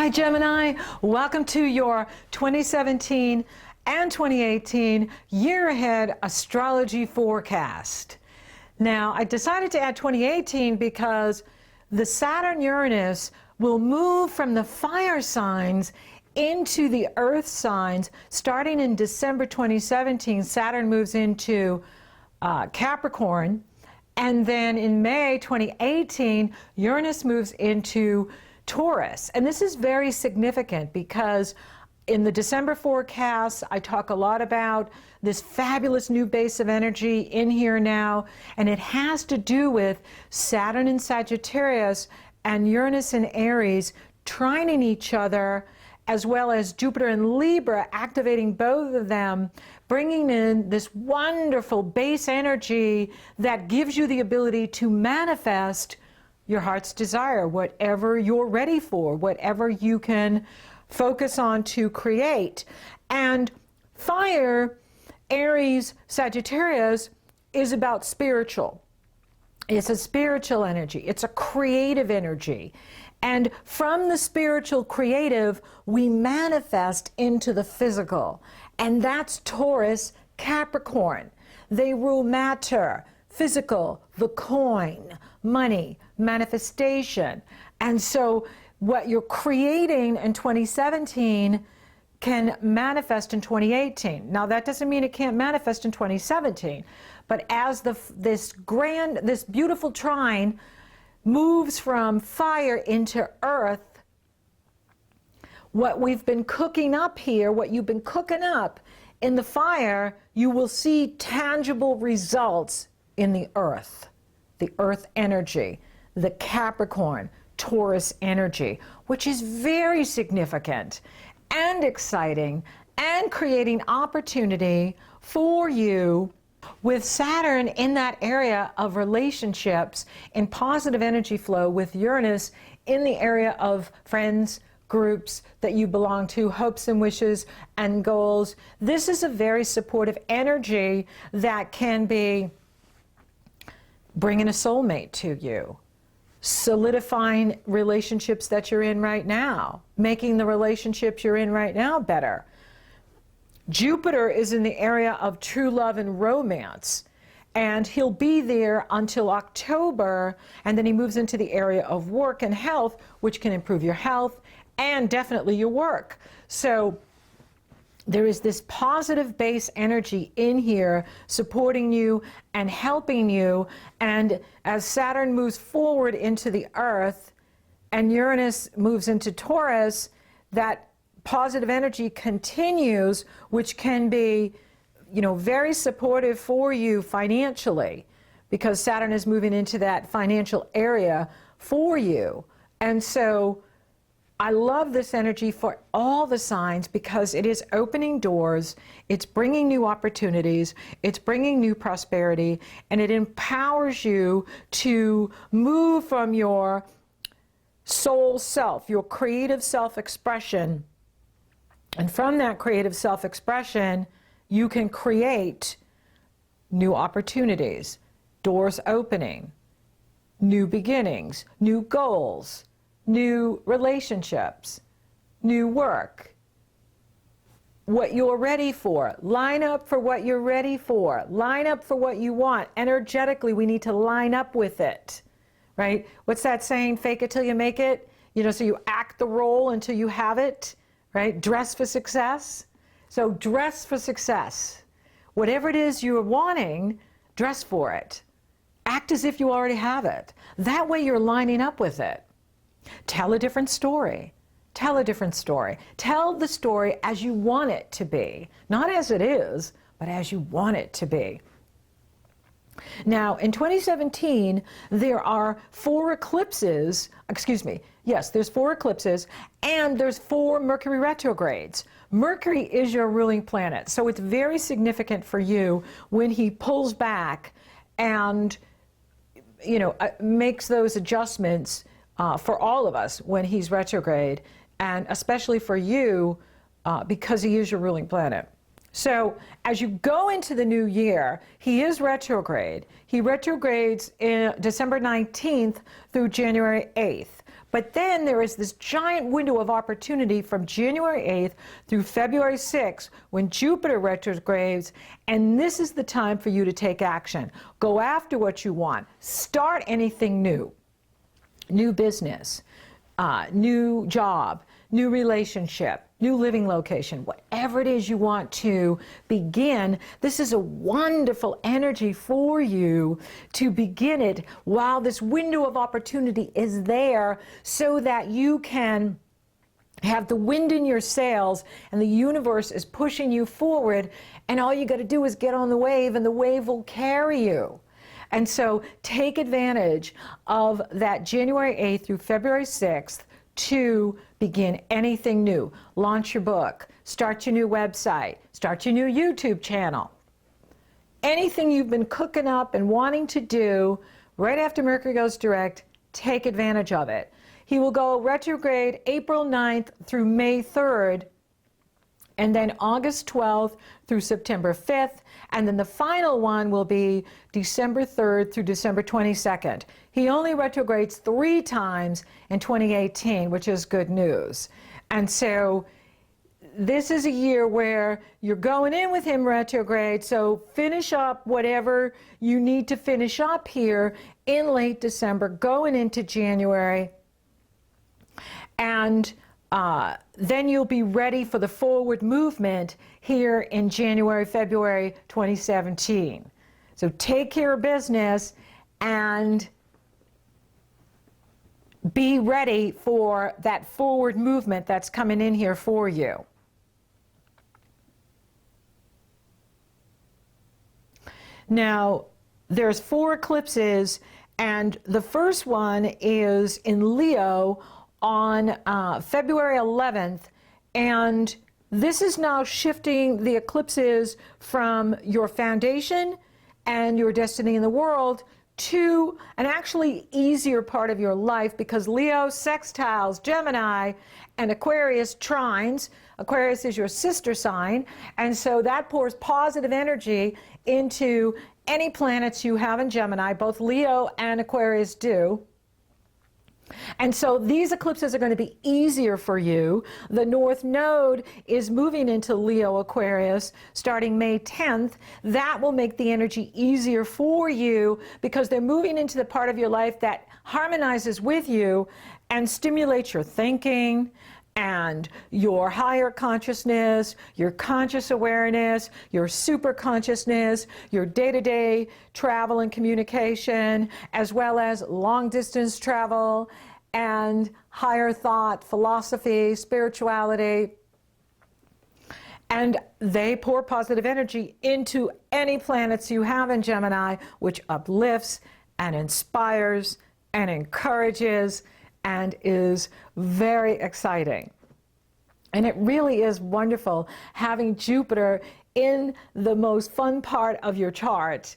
Hi Gemini, welcome to your 2017 and 2018 year ahead astrology forecast. Now I decided to add 2018 because the Saturn-Uranus will move from the fire signs into the earth signs starting in December 2017. Saturn moves into Capricorn, and then in May 2018 Uranus moves into Taurus. And this is very significant because in the December forecast, I talk a lot about this fabulous new base of energy in here now, and it has to do with Saturn in Sagittarius and Uranus in Aries trining each other, as well as Jupiter in Libra activating both of them, bringing in this wonderful base energy that gives you the ability to manifest your heart's desire, whatever you're ready for, whatever you can focus on to create. And fire, Aries, Sagittarius, is about spiritual. It's a spiritual energy. It's a creative energy. And from the spiritual creative, we manifest into the physical. And that's Taurus, Capricorn. They rule matter, physical, the coin, money, manifestation. And so what you're creating in 2017 can manifest in 2018. Now that doesn't mean it can't manifest in 2017, but as this beautiful trine moves from fire into earth, what we've been cooking up here, what you've been cooking up in the fire, you will see tangible results in the earth energy, the Capricorn, Taurus energy, which is very significant and exciting and creating opportunity for you with Saturn in that area of relationships in positive energy flow, with Uranus in the area of friends, groups that you belong to, hopes and wishes and goals. This is a very supportive energy that can be bringing a soulmate to you, solidifying relationships that you're in right now, making the relationships you're in right now better. Jupiter is in the area of true love and romance, and he'll be there until October, and then he moves into the area of work and health, which can improve your health and definitely your work. So there is this positive base energy in here supporting you and helping you. And as Saturn moves forward into the earth and Uranus moves into Taurus, that positive energy continues, which can be, very supportive for you financially, because Saturn is moving into that financial area for you. And so I love this energy for all the signs because it is opening doors, it's bringing new opportunities, it's bringing new prosperity, and it empowers you to move from your soul self, your creative self-expression. And from that creative self-expression, you can create new opportunities, doors opening, new beginnings, new goals, new relationships, new work, what you're ready for. Line up for what you're ready for. Line up for what you want. Energetically, we need to line up with it, right? What's that saying? Fake it till you make it. So you act the role until you have it, right? Dress for success. So dress for success. Whatever it is you're wanting, dress for it. Act as if you already have it. That way you're lining up with it. Tell a different story. Tell a different story. Tell the story as you want it to be. Not as it is, but as you want it to be. Now, in 2017, there are 4 eclipses, there's 4 eclipses, and there's 4 Mercury retrogrades. Mercury is your ruling planet, so it's very significant for you when he pulls back and, makes those adjustments for all of us when he's retrograde, and especially for you because he is your ruling planet. So as you go into the new year, he is retrograde. He retrogrades in December 19th through January 8th. But then there is this giant window of opportunity from January 8th through February 6th when Jupiter retrogrades, and this is the time for you to take action. Go after what you want. Start anything new. New business, new job, new relationship, new living location, whatever it is you want to begin. This is a wonderful energy for you to begin it while this window of opportunity is there, so that you can have the wind in your sails and the universe is pushing you forward, and all you got to do is get on the wave and the wave will carry you. And so take advantage of that January 8th through February 6th to begin anything new. Launch your book, start your new website, start your new YouTube channel. Anything you've been cooking up and wanting to do right after Mercury goes direct, take advantage of it. He will go retrograde April 9th through May 3rd, and then August 12th through September 5th, and then the final one will be December 3rd through December 22nd. He only retrogrades 3 times in 2018, which is good news. And so this is a year where you're going in with him retrograde, so finish up whatever you need to finish up here in late December, going into January, and then you'll be ready for the forward movement here in January, February 2017. So take care of business and be ready for that forward movement that's coming in here for you. Now, there's 4 eclipses, and the first one is in Leo on February 11th, and this is now shifting the eclipses from your foundation and your destiny in the world to an actually easier part of your life, because Leo sextiles Gemini and Aquarius trines. Aquarius is your sister sign, and so that pours positive energy into any planets you have in Gemini. Both Leo and Aquarius do. And so these eclipses are going to be easier for you. The North Node is moving into Leo Aquarius starting May 10th. That will make the energy easier for you because they're moving into the part of your life that harmonizes with you and stimulates your thinking and your higher consciousness, your conscious awareness, your super consciousness, your day-to-day travel and communication, as well as long-distance travel and higher thought, philosophy, spirituality. And they pour positive energy into any planets you have in Gemini, which uplifts and inspires and encourages and is very exciting. And it really is wonderful having Jupiter in the most fun part of your chart.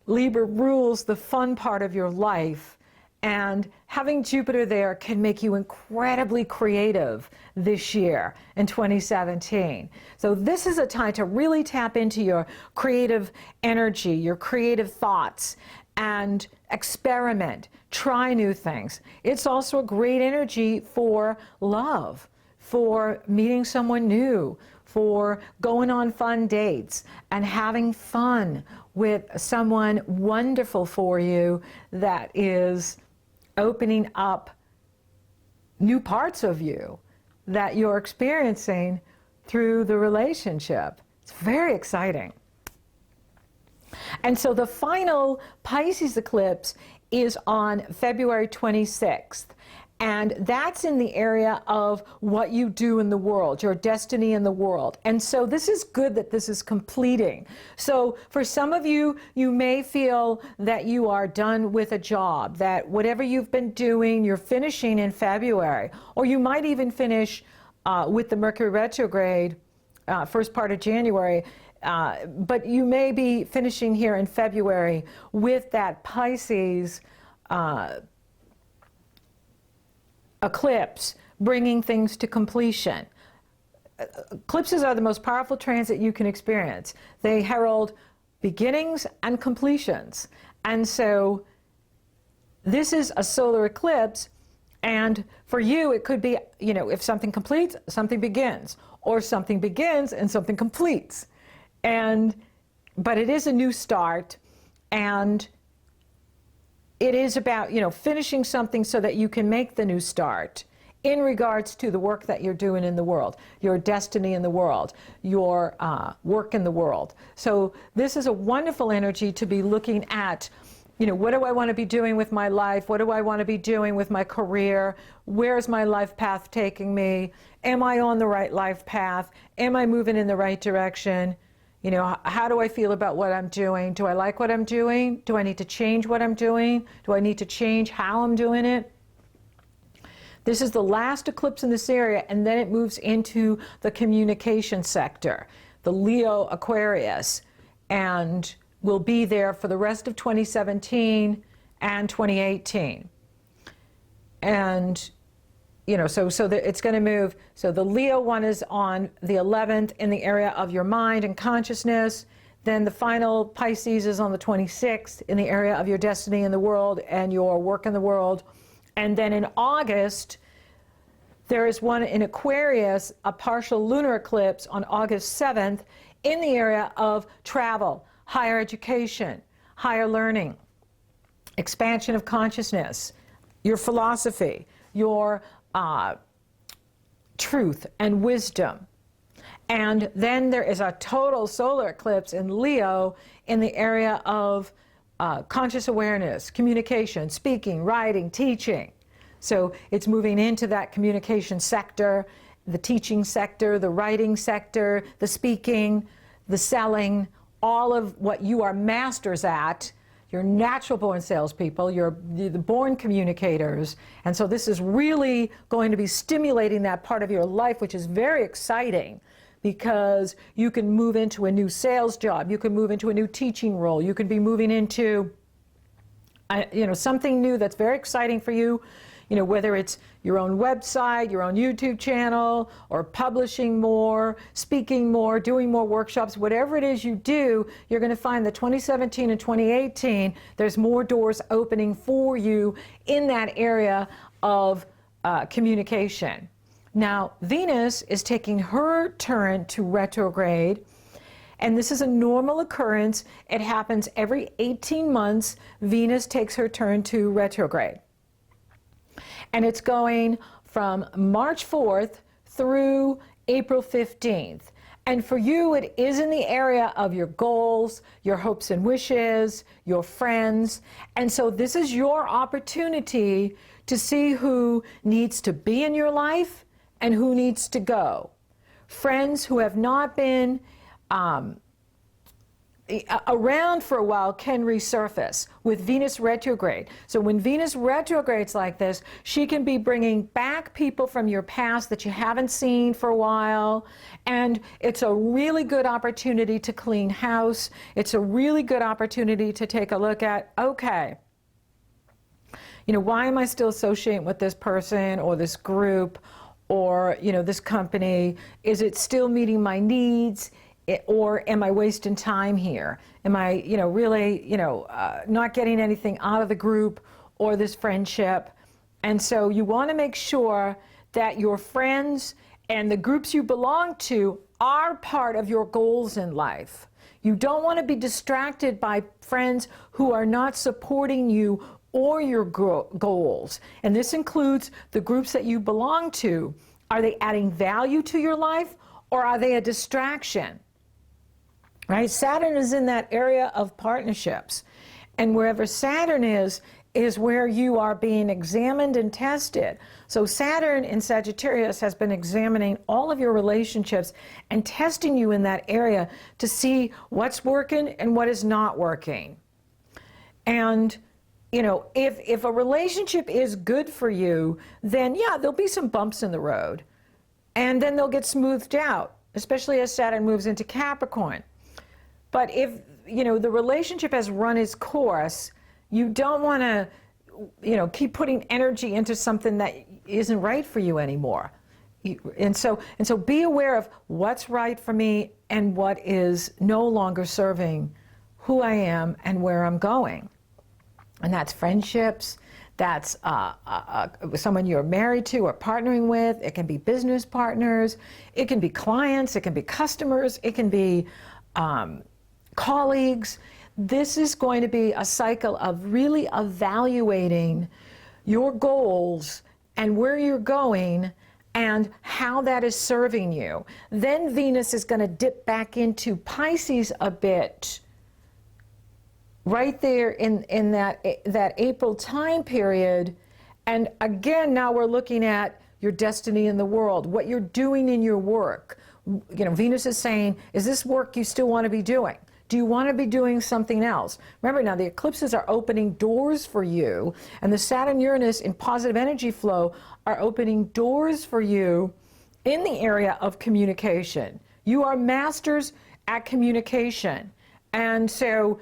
Libra rules the fun part of your life, and having Jupiter there can make you incredibly creative this year in 2017. So this is a time to really tap into your creative energy, your creative thoughts, and experiment, try new things. It's also a great energy for love, for meeting someone new, for going on fun dates and having fun with someone wonderful for you that is opening up new parts of you that you're experiencing through the relationship. It's very exciting. And so the final Pisces eclipse is on February 26th. And that's in the area of what you do in the world, your destiny in the world. And so this is good that this is completing. So for some of you, you may feel that you are done with a job, that whatever you've been doing, you're finishing in February. Or you might even finish with the Mercury retrograde first part of January. But you may be finishing here in February with that Pisces eclipse, bringing things to completion. Eclipses are the most powerful transit you can experience. They herald beginnings and completions. And so this is a solar eclipse, And for you, it could be, you know, if something completes, something begins, or something begins and something completes. But it is a new start, and it is about, you know, finishing something so that you can make the new start in regards to the work that you're doing in the world, your destiny in the world, your work in the world. So this is a wonderful energy to be looking at, you know, what do I want to be doing with my life? What do I want to be doing with my career? Where's my life path taking me? Am I on the right life path? Am I moving in the right direction? You know, how do I feel about what I'm doing? Do I like what I'm doing? Do I need to change what I'm doing? Do I need to change how I'm doing it? This is the last eclipse in this area, and then it moves into the communication sector, the Leo Aquarius, and will be there for the rest of 2017 and 2018. And, you know, so it's going to move. So the Leo one is on the 11th in the area of your mind and consciousness. Then the final Pisces is on the 26th in the area of your destiny in the world and your work in the world. And then in August, there is one in Aquarius, a partial lunar eclipse on August 7th in the area of travel, higher education, higher learning, expansion of consciousness, your philosophy, your truth and wisdom. And then there is a total solar eclipse in Leo in the area of conscious awareness, communication, speaking, writing, teaching. So it's moving into that communication sector, the teaching sector, the writing sector, the speaking, the selling, all of what you are masters at. You're natural born salespeople, you're the born communicators. And so this is really going to be stimulating that part of your life, which is very exciting, because you can move into a new sales job, you can move into a new teaching role, you could be moving into you know, something new that's very exciting for you. You know, whether it's your own website, your own YouTube channel, or publishing more, speaking more, doing more workshops, whatever it is you do, you're going to find that 2017 and 2018, there's more doors opening for you in that area of communication. Now, Venus is taking her turn to retrograde, and this is a normal occurrence. It happens every 18 months. Venus takes her turn to retrograde. And it's going from March 4th through April 15th. And for you, it is in the area of your goals, your hopes and wishes, your friends. And so this is your opportunity to see who needs to be in your life and who needs to go. Friends who have not been around for a while can resurface with Venus retrograde. So when Venus retrogrades like this, she can be bringing back people from your past that you haven't seen for a while. And it's a really good opportunity to clean house. It's a really good opportunity to take a look at, okay, you know, why am I still associating with this person or this group or, you know, this company? Is it still meeting my needs? Or am I wasting time here? Am I, you know, really, you know, not getting anything out of the group or this friendship? And so you want to make sure that your friends and the groups you belong to are part of your goals in life. You don't want to be distracted by friends who are not supporting you or your goals. And this includes the groups that you belong to. Are they adding value to your life, or are they a distraction? Right? Saturn is in that area of partnerships. And wherever Saturn is where you are being examined and tested. So Saturn in Sagittarius has been examining all of your relationships and testing you in that area to see what's working and what is not working. And, you know, if a relationship is good for you, then yeah, there'll be some bumps in the road. And then they'll get smoothed out, especially as Saturn moves into Capricorn. But if, you know, the relationship has run its course, you don't want to, you know, keep putting energy into something that isn't right for you anymore. And so be aware of what's right for me and what is no longer serving who I am and where I'm going. And that's friendships, that's someone you're married to or partnering with. It can be business partners. It can be clients. It can be customers. It can be colleagues. This is going to be a cycle of really evaluating your goals and where you're going and how that is serving you. Then Venus is going to dip back into Pisces a bit right there in that April time period. And again, now we're looking at your destiny in the world, what you're doing in your work. You know, Venus is saying, is this work you still want to be doing? Do you want to be doing something else? Remember now, the eclipses are opening doors for you, and the Saturn-Uranus in positive energy flow are opening doors for you in the area of communication. You are masters at communication. And so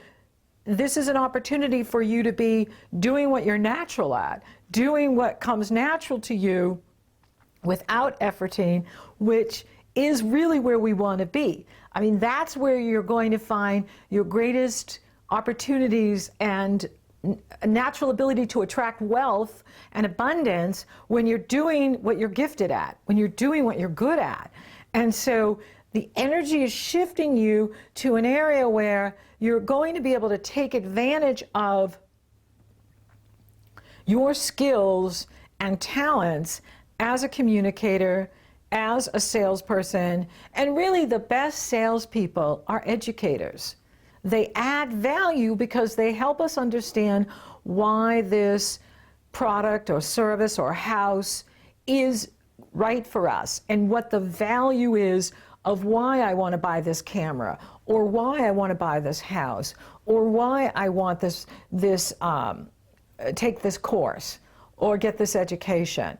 this is an opportunity for you to be doing what you're natural at, doing what comes natural to you without efforting, which is really where we want to be. I mean, that's where you're going to find your greatest opportunities and a natural ability to attract wealth and abundance when you're doing what you're gifted at, when you're doing what you're good at. And so the energy is shifting you to an area where you're going to be able to take advantage of your skills and talents as a communicator, as a salesperson. And really the best salespeople are educators. They add value because they help us understand why this product or service or house is right for us and what the value is of why I want to buy this camera, or why I want to buy this house, or why I want take this course or get this education.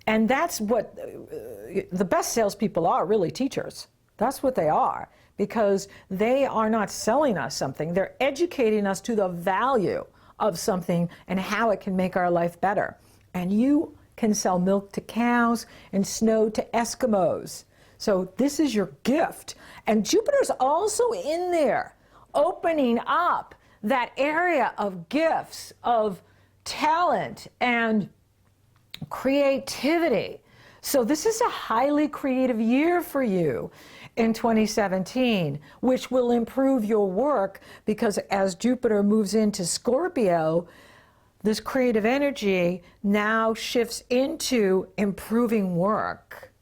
And that's what the best salespeople are, really teachers. That's what they are, because they are not selling us something. They're educating us to the value of something and how it can make our life better. And you can sell milk to cows and snow to Eskimos. So this is your gift. And Jupiter's also in there, opening up that area of gifts, of talent, and creativity. So this is a highly creative year for you in 2017, which will improve your work, because as Jupiter moves into Scorpio, this creative energy now shifts into improving work,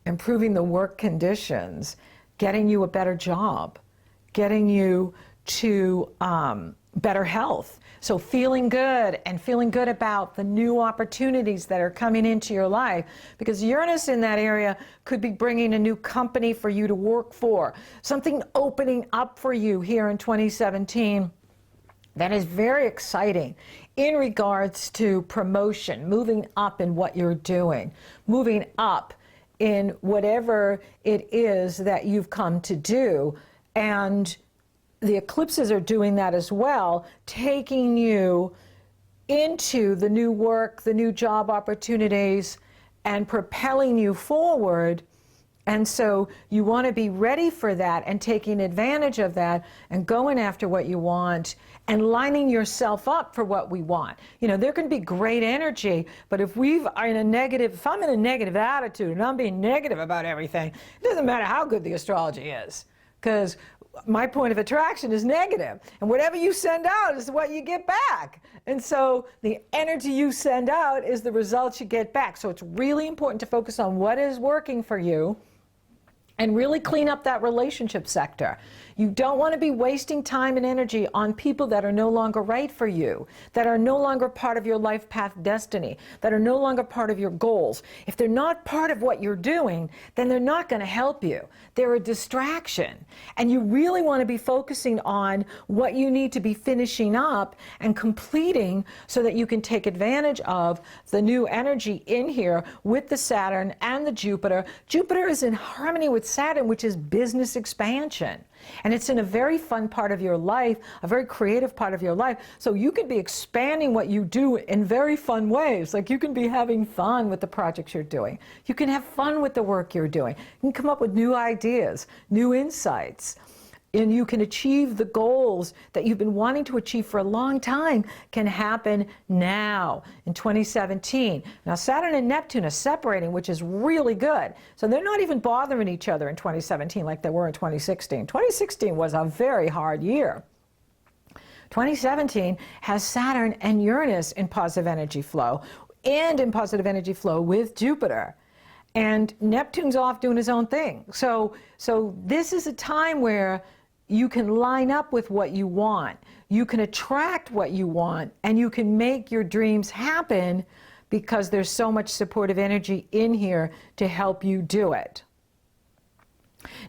improving the work conditions, getting you a better job, getting you to better health. So feeling good and feeling good about the new opportunities that are coming into your life, because Uranus in that area could be bringing a new company for you to work for, something opening up for you here in 2017 that is very exciting in regards to promotion, moving up in what you're doing, moving up in whatever it is that you've come to do. And the eclipses are doing that as well, taking you into the new work, the new job opportunities, and propelling you forward. And so you want to be ready for that and taking advantage of that and going after what you want and lining yourself up for what we want. You know, there can be great energy, but if I'm in a negative attitude and I'm being negative about everything, it doesn't matter how good the astrology is, because my point of attraction is negative, and whatever you send out is what you get back. And so the energy you send out is the results you get back. So it's really important to focus on what is working for you and really clean up that relationship sector. You don't want to be wasting time and energy on people that are no longer right for you, that are no longer part of your life path destiny, that are no longer part of your goals. If they're not part of what you're doing, then they're not going to help you. They're a distraction. And you really want to be focusing on what you need to be finishing up and completing so that you can take advantage of the new energy in here with the Saturn and the Jupiter. Jupiter is in harmony with Saturn, which is business expansion. And it's in a very fun part of your life, a very creative part of your life. So you could be expanding what you do in very fun ways. Like you can be having fun with the projects you're doing. You can have fun with the work you're doing. You can come up with new ideas, new insights. and you can achieve the goals that you've been wanting to achieve for a long time can happen now in 2017. Now Saturn and Neptune are separating, which is really good. So they're not even bothering each other in 2017 like they were in 2016. 2016 was a very hard year. 2017 has Saturn and Uranus in positive energy flow and in positive energy flow with Jupiter. And Neptune's off doing his own thing. So this is a time where you can line up with what you want. You can attract what you want, and you can make your dreams happen because there's so much supportive energy in here to help you do it.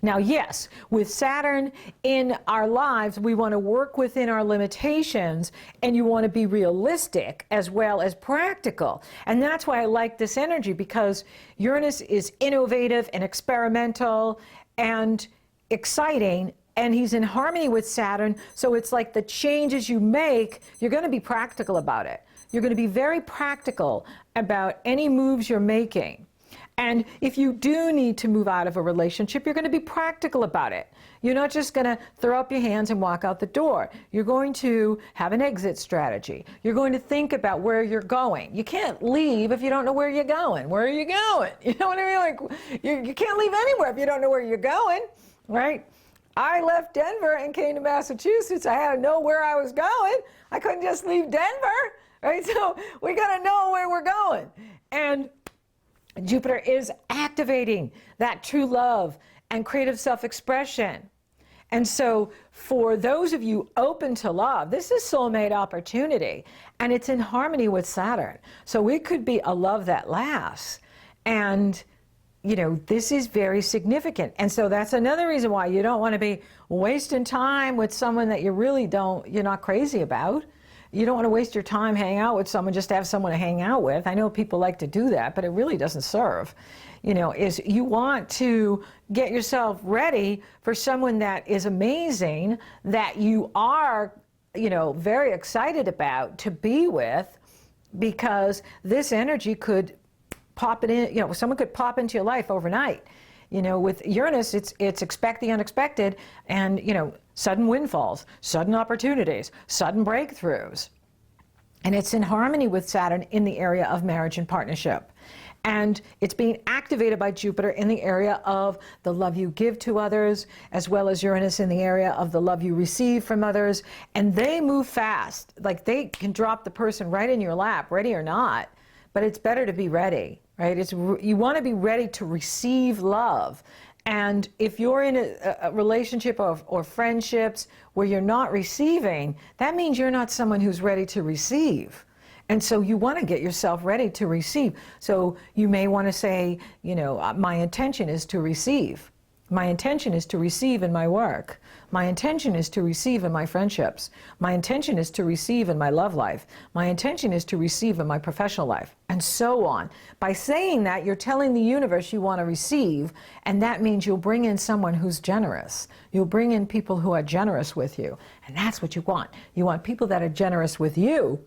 Now, yes, with Saturn in our lives, we want to work within our limitations, and you want to be realistic as well as practical. And that's why I like this energy, because Uranus is innovative and experimental and exciting, and he's in harmony with Saturn. So it's like the changes you make, you're going to be practical about it. You're going to be very practical about any moves you're making. And if you do need to move out of a relationship, you're going to be practical about it. You're not just going to throw up your hands and walk out the door. You're going to have an exit strategy. You're going to think about where you're going. You can't leave if you don't know where you're going. Where are you going? You know what I mean? Like, you can't leave anywhere if you don't know where you're going, right? I left Denver and came to Massachusetts. I had to know where I was going. I couldn't just leave Denver, right? So we got to know where we're going. And Jupiter is activating that true love and creative self-expression. And so for those of you open to love, this is soulmate opportunity, and it's in harmony with Saturn. So it could be a love that lasts. And, you know, this is very significant. And so that's another reason why you don't want to be wasting time with someone that you're not crazy about. You don't want to waste your time hanging out with someone just to have someone to hang out with. I know people like to do that, but it really doesn't serve. You know, you want to get yourself ready for someone that is amazing, that you are, you know, very excited about to be with, because this energy could pop it in, you know, someone could pop into your life overnight. You know, with Uranus, it's expect the unexpected, and, you know, sudden windfalls, sudden opportunities, sudden breakthroughs. And it's in harmony with Saturn in the area of marriage and partnership. And it's being activated by Jupiter in the area of the love you give to others, as well as Uranus in the area of the love you receive from others. And they move fast. Like, they can drop the person right in your lap, ready or not. But it's better to be ready, right? You want to be ready to receive love. And if you're in a relationship or friendships where you're not receiving, that means you're not someone who's ready to receive. And so you want to get yourself ready to receive. So you may want to say, you know, my intention is to receive. My intention is to receive in my work. My intention is to receive in my friendships. My intention is to receive in my love life. My intention is to receive in my professional life, and so on. By saying that, you're telling the universe you want to receive, and that means you'll bring in someone who's generous. You'll bring in people who are generous with you, and that's what you want. You want people that are generous with you.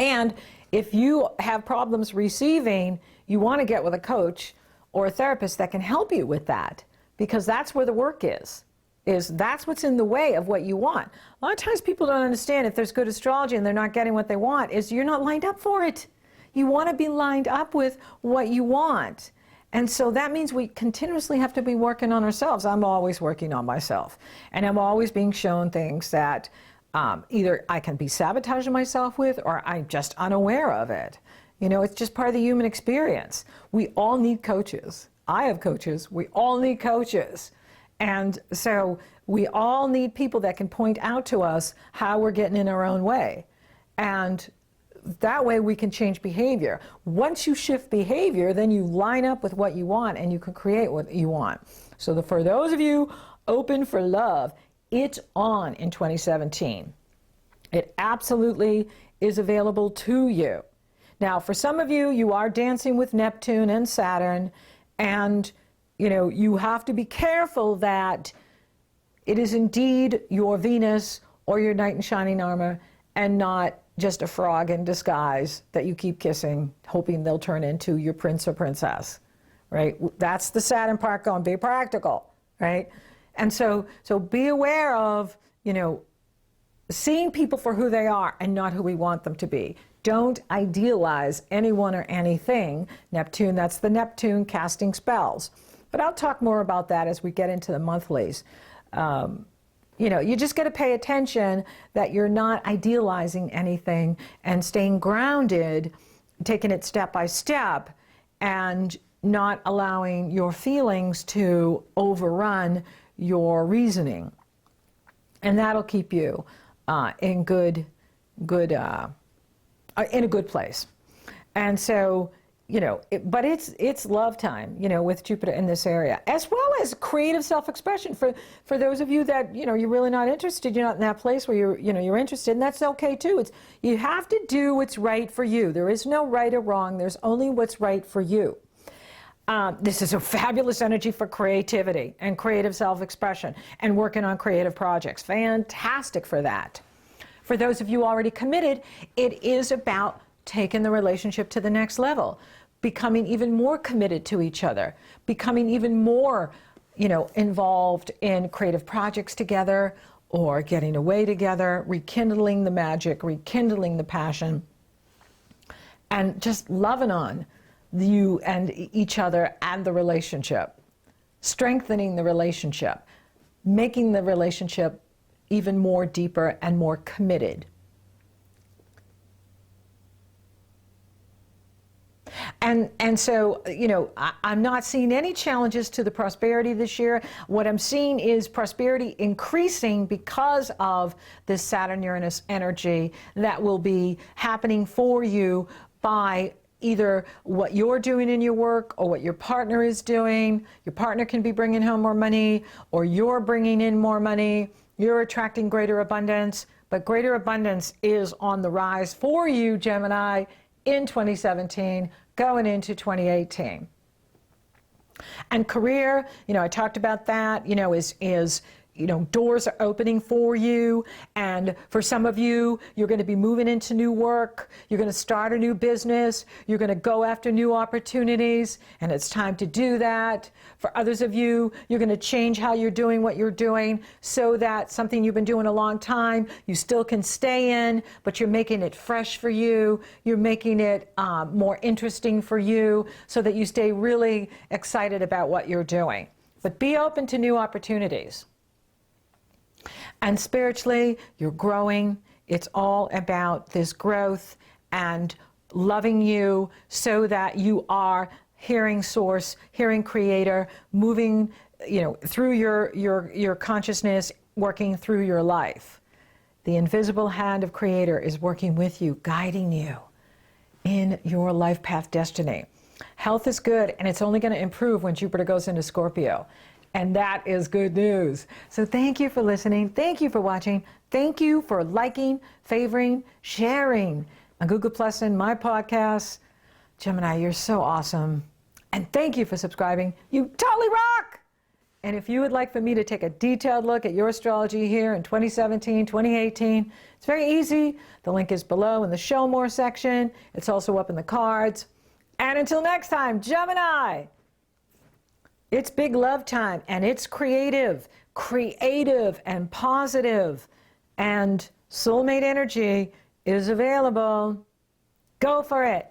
And if you have problems receiving, you want to get with a coach or a therapist that can help you with that, because that's where the work is that's what's in the way of what you want. A lot of times people don't understand, if there's good astrology and they're not getting what they want, is you're not lined up for it. You want to be lined up with what you want. And so that means we continuously have to be working on ourselves. I'm always working on myself. And I'm always being shown things that either I can be sabotaging myself with, or I'm just unaware of it. You know, it's just part of the human experience. We all need coaches. I have coaches. We all need coaches. And so we all need people that can point out to us how we're getting in our own way. And that way we can change behavior. Once you shift behavior, then you line up with what you want and you can create what you want. So for those of you open for love, it's on in 2017. It absolutely is available to you. Now, for some of you, you are dancing with Neptune and Saturn, and you know, you have to be careful that it is indeed your Venus or your knight in shining armor, and not just a frog in disguise that you keep kissing, hoping they'll turn into your prince or princess, right? That's the Saturn part going, be practical, right? And so be aware of, seeing people for who they are and not who we want them to be. Don't idealize anyone or anything. Neptune, that's the Neptune casting spells. But I'll talk more about that as we get into the monthlies. You just got to pay attention that you're not idealizing anything and staying grounded, taking it step by step, and not allowing your feelings to overrun your reasoning. And that'll keep you in a good place. And so, but it's love time, with Jupiter in this area, as well as creative self-expression. For those of you that, you're really not interested, you're not in that place where you're interested, and that's okay too. You have to do what's right for you. There is no right or wrong. There's only what's right for you. This is a fabulous energy for creativity and creative self-expression and working on creative projects. Fantastic for that. For those of you already committed, it is about taking the relationship to the next level, becoming even more committed to each other, becoming even more, involved in creative projects together or getting away together, rekindling the magic, rekindling the passion, and just loving on you and each other and the relationship, strengthening the relationship, making the relationship even more deeper and more committed. And so, I'm not seeing any challenges to the prosperity this year. What I'm seeing is prosperity increasing because of this Saturn-Uranus energy that will be happening for you by either what you're doing in your work or what your partner is doing. Your partner can be bringing home more money, or you're bringing in more money. You're attracting greater abundance, but greater abundance is on the rise for you, Gemini, in 2017, going into 2018. And career, I talked about that, is doors are opening for you. And for some of you, you're going to be moving into new work. You're going to start a new business. You're going to go after new opportunities. And it's time to do that. For others of you, you're going to change how you're doing what you're doing so that something you've been doing a long time, you still can stay in, but you're making it fresh for you. You're making it more interesting for you so that you stay really excited about what you're doing. But be open to new opportunities. And spiritually, you're growing. It's all about this growth and loving you so that you are hearing source, hearing creator, moving, through your consciousness, working through your life. The invisible hand of creator is working with you, guiding you in your life path destiny. Health is good, and it's only going to improve when Jupiter goes into Scorpio. And that is good news. So thank you for listening. Thank you for watching. Thank you for liking, favoring, sharing on Google Plus and my podcasts. Gemini, you're so awesome. And thank you for subscribing. You totally rock! And if you would like for me to take a detailed look at your astrology here in 2017, 2018, it's very easy. The link is below in the Show More section. It's also up in the cards. And until next time, Gemini, it's big love time, and it's creative and positive, and soulmate energy is available. Go for it.